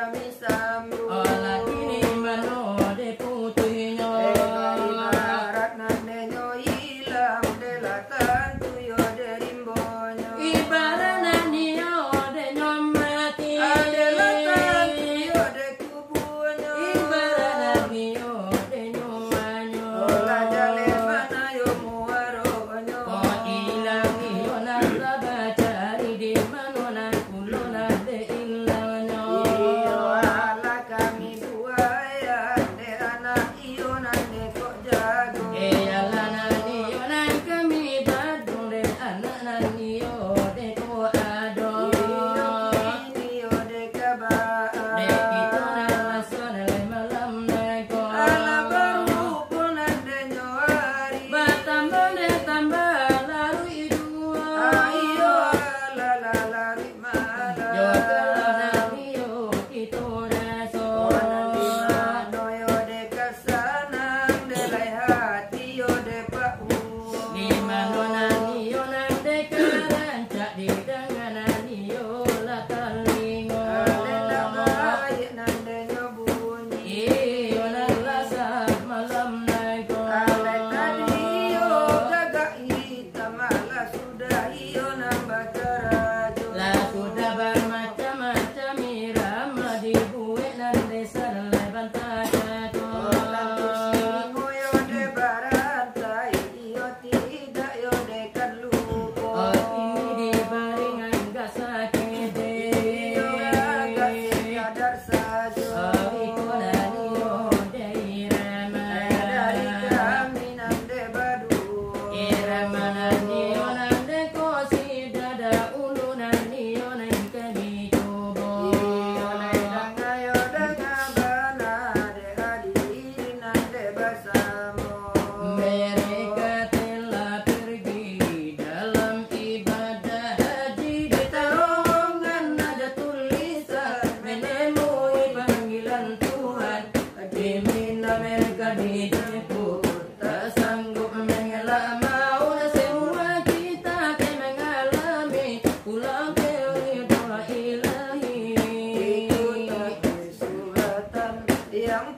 kami sambut. Olah kini mano de putihnya. Ibarat nanenyo hilang delatan tuyo de rimbonyo. Ibarat nanio de nyomati. Delatan tuyo de kubunyo. Ibarat nanio de nyomanyo. Olah jale mana yo muaronyo. Oh ilang iyo nasa bacari di mano na kulo na de ilangnya. Iyo ala kami buaya de anak iyo nande kok jago. Eyala nanio nan kami badung de anak nanio de ko ado. Iyo kini yo de kabaan. De pito na lason le malam na ko. Ala baru pun nande nyoari. Batambah de tambah lalu idua. Iyo ala lari mana. Yo kalau nanio itu raso. Nandi mano yo de kasanang de lai hati yo de pau. Di mana nanio nan de karancak di dengan nanio la talingo. Ale tak baik nande nyo bunyi. Iyo nan lasa malam na ko. Ale tadi yo gagak hitam malah sudah iyo nambah kerajo. Lah sudah bermacam-macam irama dibuat dan desa le bantaja to. Singo yo de barantai iyo tidak yo de kan lupo. Oh ini di baringan gak sakit Iyo agak sadar saja. Oh itu nanio de irama. Dari kami nande badu. Irama nanio nande kosi dada ulu nanio nang kami coba. Iyo ledang ayo dengan bana de hadir nande bersama. Mereka telah pergi dalam ibadah haji. Di terowongan ada tulisan menemui panggilan Tuhan. Di Mina mereka dijemput, tak sanggup mengelak maut. Semua kita akan mengalami pulang ke ridho ilahi. Itu tak suratan yang